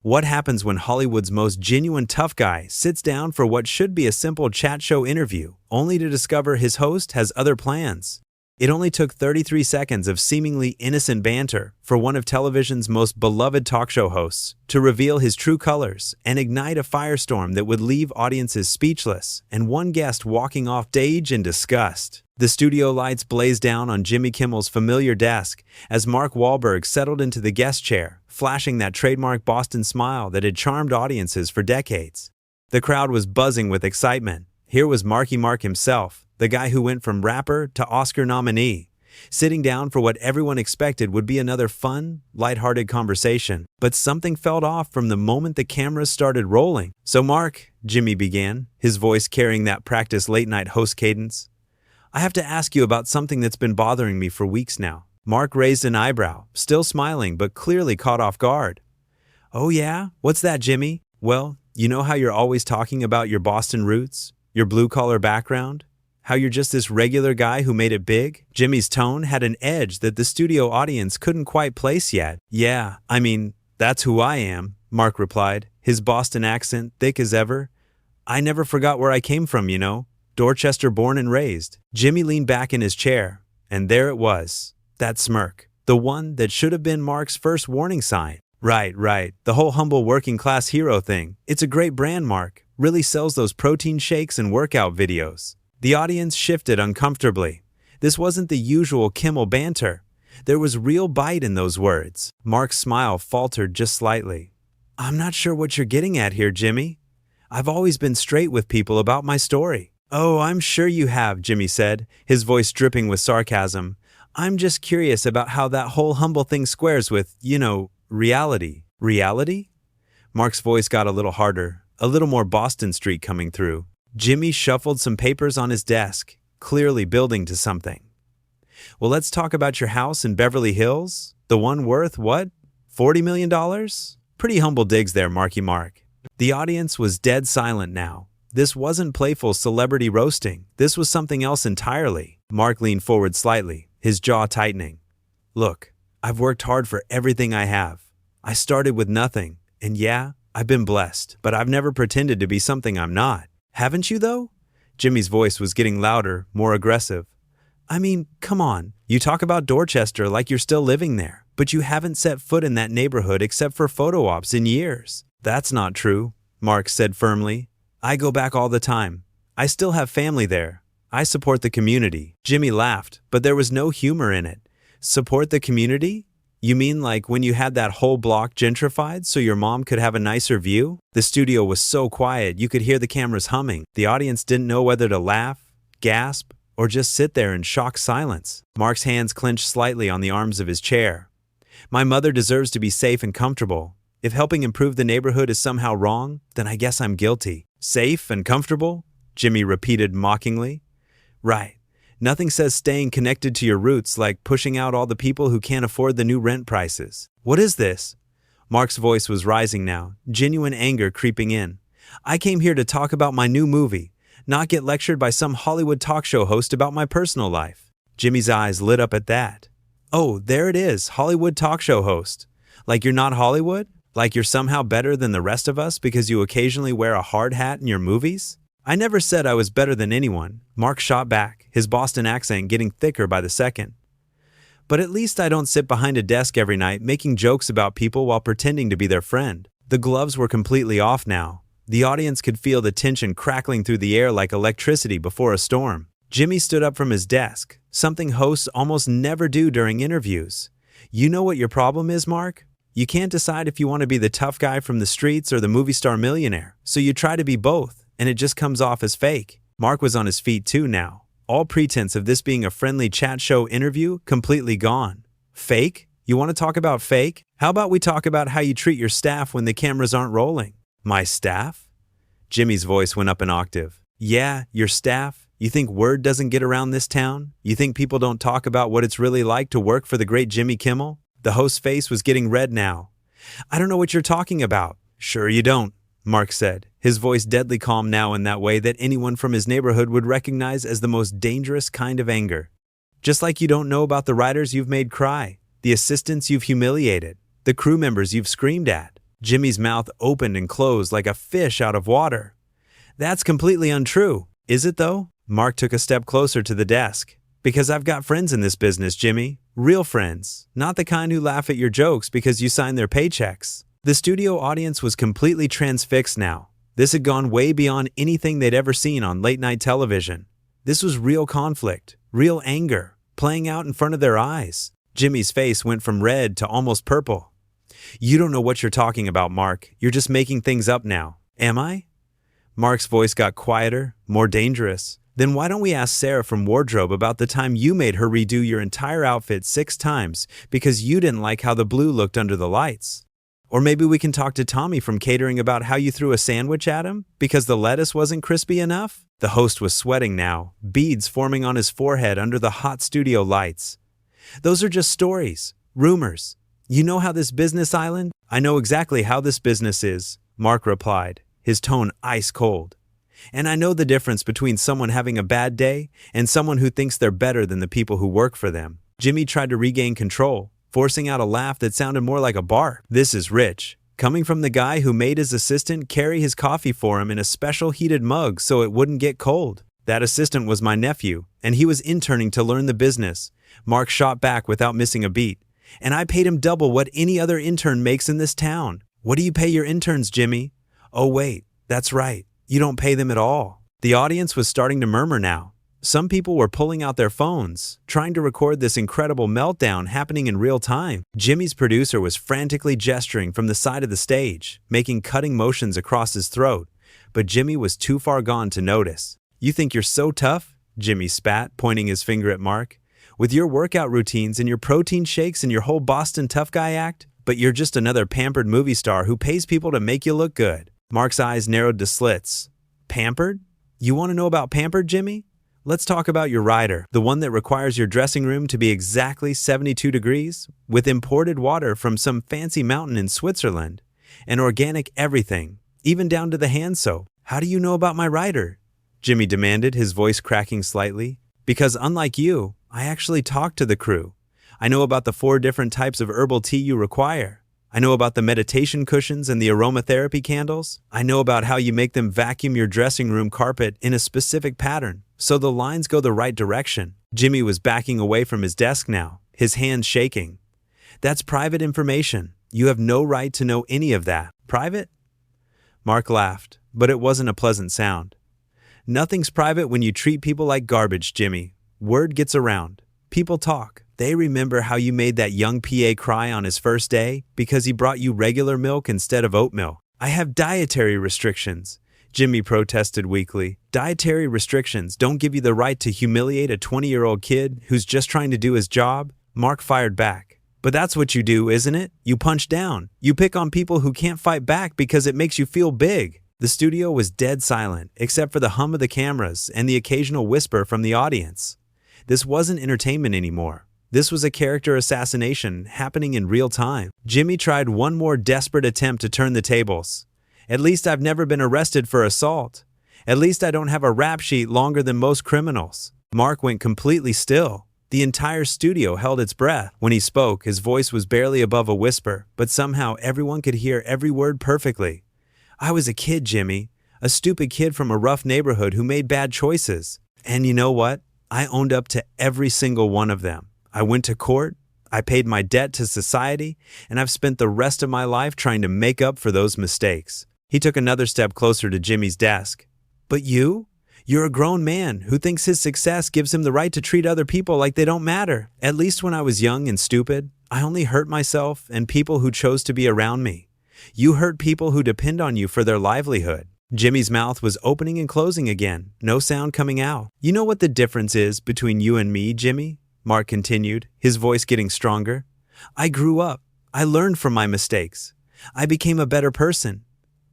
What happens when Hollywood's most genuine tough guy sits down for what should be a simple chat show interview, only to discover his host has other plans? It only took 33 seconds of seemingly innocent banter for one of television's most beloved talk show hosts to reveal his true colors and ignite a firestorm that would leave audiences speechless and one guest walking off stage in disgust. The studio lights blazed down on Jimmy Kimmel's familiar desk as Mark Wahlberg settled into the guest chair, flashing that trademark Boston smile that had charmed audiences for decades. The crowd was buzzing with excitement. Here was Marky Mark himself, the guy who went from rapper to Oscar nominee, sitting down for what everyone expected would be another fun, lighthearted conversation. But something felt off from the moment the cameras started rolling. "So Mark," Jimmy began, his voice carrying that practiced late-night host cadence, "I have to ask you about something that's been bothering me for weeks now." Mark raised an eyebrow, still smiling but clearly caught off guard. "Oh yeah? What's that, Jimmy?" "Well, you know how you're always talking about your Boston roots, your blue-collar background? How you're just this regular guy who made it big?" Jimmy's tone had an edge that the studio audience couldn't quite place yet. "Yeah, I mean, that's who I am," Mark replied, his Boston accent thick as ever. "I never forgot where I came from, you know. Dorchester born and raised." Jimmy leaned back in his chair, and there it was, that smirk, the one that should have been Mark's first warning sign. Right, the whole humble working-class hero thing. It's a great brand, Mark. Really sells those protein shakes and workout videos. The audience shifted uncomfortably. This wasn't the usual Kimmel banter. There was real bite in those words. Mark's smile faltered just slightly. "I'm not sure what you're getting at here, Jimmy. I've always been straight with people about my story." "Oh, I'm sure you have," Jimmy said, his voice dripping with sarcasm. "I'm just curious about how that whole humble thing squares with, reality." "Reality?" Mark's voice got a little harder, a little more Boston Street coming through. Jimmy shuffled some papers on his desk, clearly building to something. "Well, let's talk about your house in Beverly Hills. The one worth, what, $40 million? Pretty humble digs there, Marky Mark." The audience was dead silent now. This wasn't playful celebrity roasting. This was something else entirely. Mark leaned forward slightly, his jaw tightening. "Look, I've worked hard for everything I have. I started with nothing, and yeah, I've been blessed, but I've never pretended to be something I'm not." "Haven't you, though?" Jimmy's voice was getting louder, more aggressive. "I mean, come on. You talk about Dorchester like you're still living there, but you haven't set foot in that neighborhood except for photo ops in years." "That's not true," Mark said firmly. "I go back all the time. I still have family there. I support the community." Jimmy laughed, but there was no humor in it. "Support the community? You mean like when you had that whole block gentrified so your mom could have a nicer view?" The studio was so quiet you could hear the cameras humming. The audience didn't know whether to laugh, gasp, or just sit there in shocked silence. Mark's hands clenched slightly on the arms of his chair. "My mother deserves to be safe and comfortable. If helping improve the neighborhood is somehow wrong, then I guess I'm guilty." "Safe and comfortable?" Jimmy repeated mockingly. "Right. Nothing says staying connected to your roots like pushing out all the people who can't afford the new rent prices." "What is this?" Mark's voice was rising now, genuine anger creeping in. "I came here to talk about my new movie, not get lectured by some Hollywood talk show host about my personal life." Jimmy's eyes lit up at that. "Oh, there it is, Hollywood talk show host. Like you're not Hollywood? Like you're somehow better than the rest of us because you occasionally wear a hard hat in your movies?" "I never said I was better than anyone," Mark shot back, his Boston accent getting thicker by the second. "But at least I don't sit behind a desk every night making jokes about people while pretending to be their friend." The gloves were completely off now. The audience could feel the tension crackling through the air like electricity before a storm. Jimmy stood up from his desk, something hosts almost never do during interviews. "You know what your problem is, Mark? You can't decide if you want to be the tough guy from the streets or the movie star millionaire, so you try to be both, and it just comes off as fake." Mark was on his feet too now, all pretense of this being a friendly chat show interview completely gone. "Fake? You want to talk about fake? How about we talk about how you treat your staff when the cameras aren't rolling?" "My staff?" Jimmy's voice went up an octave. "Yeah, your staff. You think word doesn't get around this town? You think people don't talk about what it's really like to work for the great Jimmy Kimmel?" The host's face was getting red now. "I don't know what you're talking about." "Sure you don't," Mark said, his voice deadly calm now in that way that anyone from his neighborhood would recognize as the most dangerous kind of anger. "Just like you don't know about the writers you've made cry, the assistants you've humiliated, the crew members you've screamed at." Jimmy's mouth opened and closed like a fish out of water. That's completely untrue. Is it though? Mark took a step closer to the desk. Because I've got friends in this business, Jimmy. Real friends. Not the kind who laugh at your jokes because you sign their paychecks. The studio audience was completely transfixed now. This had gone way beyond anything they'd ever seen on late-night television. This was real conflict, real anger, playing out in front of their eyes. Jimmy's face went from red to almost purple. You don't know what you're talking about, Mark. You're just making things up now. Am I? Mark's voice got quieter, more dangerous. Then why don't we ask Sarah from Wardrobe about the time you made her redo your entire outfit 6 times because you didn't like how the blue looked under the lights? Or maybe we can talk to Tommy from catering about how you threw a sandwich at him because the lettuce wasn't crispy enough? The host was sweating now, beads forming on his forehead under the hot studio lights. Those are just stories, rumors. You know how this business island? I know exactly how this business is, Mark replied, his tone ice cold. And I know the difference between someone having a bad day and someone who thinks they're better than the people who work for them. Jimmy tried to regain control, forcing out a laugh that sounded more like a bark. This is rich, coming from the guy who made his assistant carry his coffee for him in a special heated mug so it wouldn't get cold. That assistant was my nephew, and he was interning to learn the business. Mark shot back without missing a beat. And I paid him double what any other intern makes in this town. What do you pay your interns, Jimmy? Oh wait, that's right. You don't pay them at all. The audience was starting to murmur now. Some people were pulling out their phones, trying to record this incredible meltdown happening in real time. Jimmy's producer was frantically gesturing from the side of the stage, making cutting motions across his throat, but Jimmy was too far gone to notice. You think you're so tough? Jimmy spat, pointing his finger at Mark. With your workout routines and your protein shakes and your whole Boston tough guy act, but you're just another pampered movie star who pays people to make you look good. Mark's eyes narrowed to slits. Pampered? You want to know about pampered, Jimmy? Let's talk about your rider, the one that requires your dressing room to be exactly 72 degrees, with imported water from some fancy mountain in Switzerland, and organic everything, even down to the hand soap. How do you know about my rider? Jimmy demanded, his voice cracking slightly. Because unlike you, I actually talked to the crew. I know about the 4 different types of herbal tea you require. I know about the meditation cushions and the aromatherapy candles. I know about how you make them vacuum your dressing room carpet in a specific pattern, so the lines go the right direction. Jimmy was backing away from his desk now, his hands shaking. That's private information. You have no right to know any of that. Private? Mark laughed, but it wasn't a pleasant sound. Nothing's private when you treat people like garbage, Jimmy. Word gets around. People talk. They remember how you made that young PA cry on his first day because he brought you regular milk instead of oat milk. I have dietary restrictions, Jimmy protested weakly. Dietary restrictions don't give you the right to humiliate a 20-year-old kid who's just trying to do his job. Mark fired back. But that's what you do, isn't it? You punch down. You pick on people who can't fight back because it makes you feel big. The studio was dead silent, except for the hum of the cameras and the occasional whisper from the audience. This wasn't entertainment anymore. This was a character assassination happening in real time. Jimmy tried one more desperate attempt to turn the tables. At least I've never been arrested for assault. At least I don't have a rap sheet longer than most criminals. Mark went completely still. The entire studio held its breath. When he spoke, his voice was barely above a whisper, but somehow everyone could hear every word perfectly. I was a kid, Jimmy. A stupid kid from a rough neighborhood who made bad choices. And you know what? I owned up to every single one of them. I went to court, I paid my debt to society, and I've spent the rest of my life trying to make up for those mistakes. He took another step closer to Jimmy's desk. But you? You're a grown man who thinks his success gives him the right to treat other people like they don't matter. At least when I was young and stupid, I only hurt myself and people who chose to be around me. You hurt people who depend on you for their livelihood. Jimmy's mouth was opening and closing again, no sound coming out. You know what the difference is between you and me, Jimmy? Mark continued, his voice getting stronger. I grew up. I learned from my mistakes. I became a better person.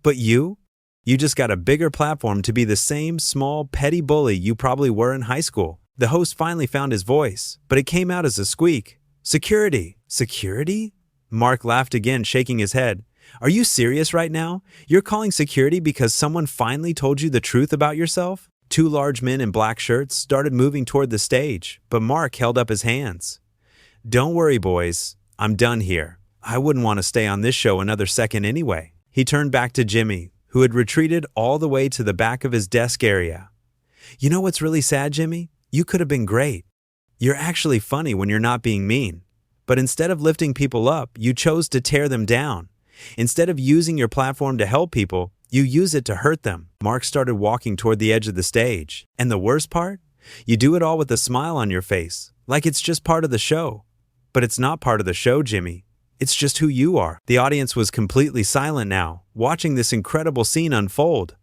But you? You just got a bigger platform to be the same small, petty bully you probably were in high school. The host finally found his voice, but it came out as a squeak. Security. Security? Mark laughed again, shaking his head. Are you serious right now? You're calling security because someone finally told you the truth about yourself? 2 large men in black shirts started moving toward the stage, but Mark held up his hands. Don't worry, boys. I'm done here. I wouldn't want to stay on this show another second anyway. He turned back to Jimmy, who had retreated all the way to the back of his desk area. You know what's really sad, Jimmy? You could have been great. You're actually funny when you're not being mean. But instead of lifting people up, you chose to tear them down. Instead of using your platform to help people, you use it to hurt them. Mark started walking toward the edge of the stage. And the worst part? You do it all with a smile on your face, like it's just part of the show. But it's not part of the show, Jimmy. It's just who you are. The audience was completely silent now, watching this incredible scene unfold.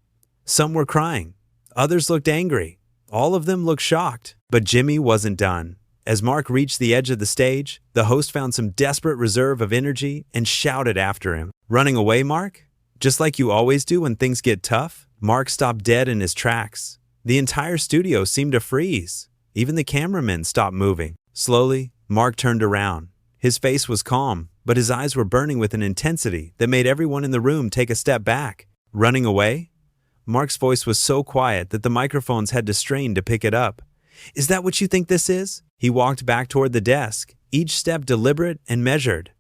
Some were crying. Others looked angry. All of them looked shocked. But Jimmy wasn't done. As Mark reached the edge of the stage, the host found some desperate reserve of energy and shouted after him. Running away, Mark? Just like you always do when things get tough? Mark stopped dead in his tracks. The entire studio seemed to freeze. Even the cameramen stopped moving. Slowly, Mark turned around. His face was calm, but his eyes were burning with an intensity that made everyone in the room take a step back. Running away? Mark's voice was so quiet that the microphones had to strain to pick it up. Is that what you think this is? He walked back toward the desk, each step deliberate and measured.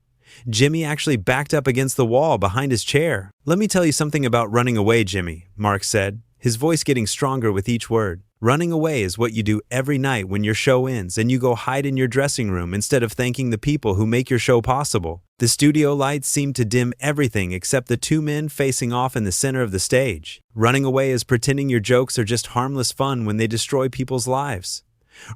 Jimmy actually backed up against the wall behind his chair. Let me tell you something about running away, Jimmy, Mark said, his voice getting stronger with each word. Running away is what you do every night when your show ends and you go hide in your dressing room instead of thanking the people who make your show possible. The studio lights seemed to dim everything except the two men facing off in the center of the stage. Running away is pretending your jokes are just harmless fun when they destroy people's lives.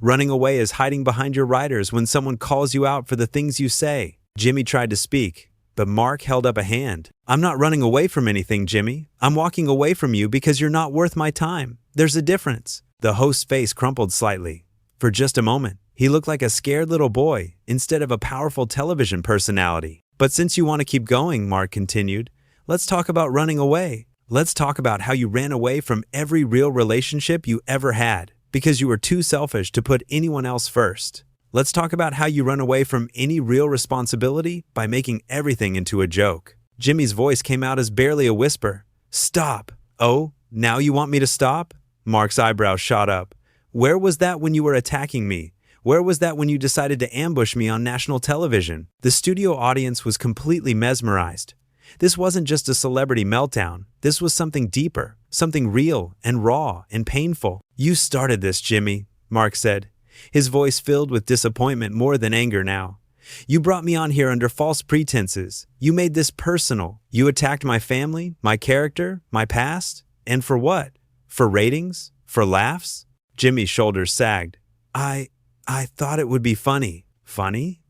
Running away is hiding behind your writers when someone calls you out for the things you say. Jimmy tried to speak, but Mark held up a hand. I'm not running away from anything, Jimmy. I'm walking away from you because you're not worth my time. There's a difference. The host's face crumpled slightly. For just a moment, he looked like a scared little boy instead of a powerful television personality. But since you want to keep going, Mark continued, let's talk about running away. Let's talk about how you ran away from every real relationship you ever had because you were too selfish to put anyone else first. Let's talk about how you run away from any real responsibility by making everything into a joke. Jimmy's voice came out as barely a whisper. Stop. Oh, now you want me to stop? Mark's eyebrows shot up. Where was that when you were attacking me? Where was that when you decided to ambush me on national television? The studio audience was completely mesmerized. This wasn't just a celebrity meltdown. This was something deeper, something real and raw and painful. You started this, Jimmy, Mark said, his voice filled with disappointment more than anger now. You brought me on here under false pretenses. You made this personal. You attacked my family, my character, my past. And for what? For ratings? For laughs? Jimmy's shoulders sagged. I thought it would be funny. Funny?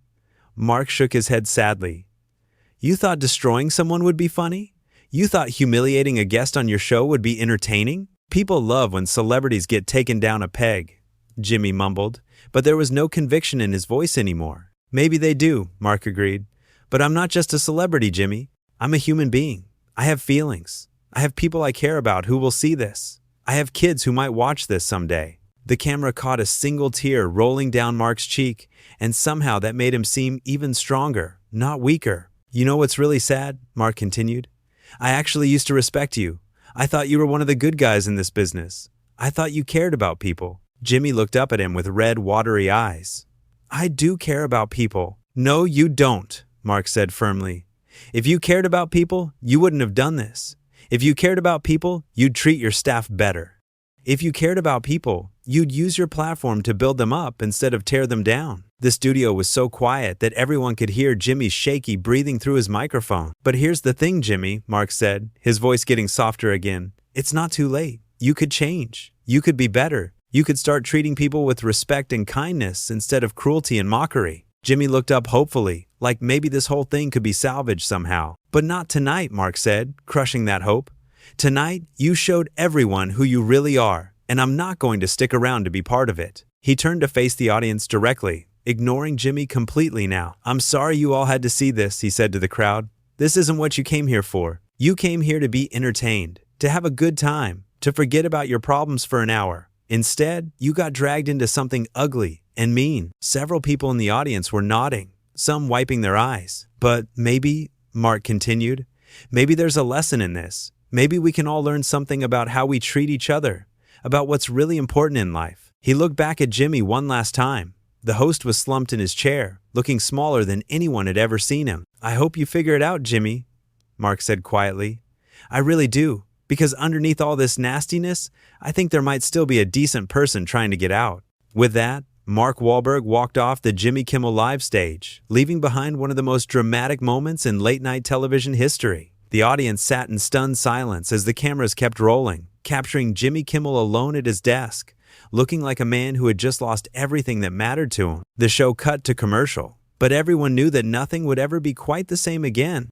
Mark shook his head sadly. You thought destroying someone would be funny? You thought humiliating a guest on your show would be entertaining? People love when celebrities get taken down a peg, Jimmy mumbled, but there was no conviction in his voice anymore. Maybe they do, Mark agreed. But I'm not just a celebrity, Jimmy. I'm a human being. I have feelings. I have people I care about who will see this. I have kids who might watch this someday. The camera caught a single tear rolling down Mark's cheek, and somehow that made him seem even stronger, not weaker. You know what's really sad? Mark continued. I actually used to respect you. I thought you were one of the good guys in this business. I thought you cared about people. Jimmy looked up at him with red, watery eyes. I do care about people. No, you don't, Mark said firmly. If you cared about people, you wouldn't have done this. If you cared about people, you'd treat your staff better. If you cared about people, you'd use your platform to build them up instead of tear them down. The studio was so quiet that everyone could hear Jimmy's shaky breathing through his microphone. But here's the thing, Jimmy, Mark said, his voice getting softer again. It's not too late. You could change. You could be better. You could start treating people with respect and kindness instead of cruelty and mockery. Jimmy looked up hopefully, like maybe this whole thing could be salvaged somehow. But not tonight, Mark said, crushing that hope. Tonight, you showed everyone who you really are, and I'm not going to stick around to be part of it. He turned to face the audience directly, ignoring Jimmy completely now. I'm sorry you all had to see this, he said to the crowd. This isn't what you came here for. You came here to be entertained, to have a good time, to forget about your problems for an hour. Instead, you got dragged into something ugly and mean. Several people in the audience were nodding, some wiping their eyes. But maybe, Mark continued, maybe there's a lesson in this. Maybe we can all learn something about how we treat each other, about what's really important in life. He looked back at Jimmy one last time. The host was slumped in his chair, looking smaller than anyone had ever seen him. "I hope you figure it out, Jimmy," Mark said quietly. "I really do, because underneath all this nastiness, I think there might still be a decent person trying to get out." With that, Mark Wahlberg walked off the Jimmy Kimmel Live stage, leaving behind one of the most dramatic moments in late-night television history. The audience sat in stunned silence as the cameras kept rolling, capturing Jimmy Kimmel alone at his desk, looking like a man who had just lost everything that mattered to him. The show cut to commercial, but everyone knew that nothing would ever be quite the same again.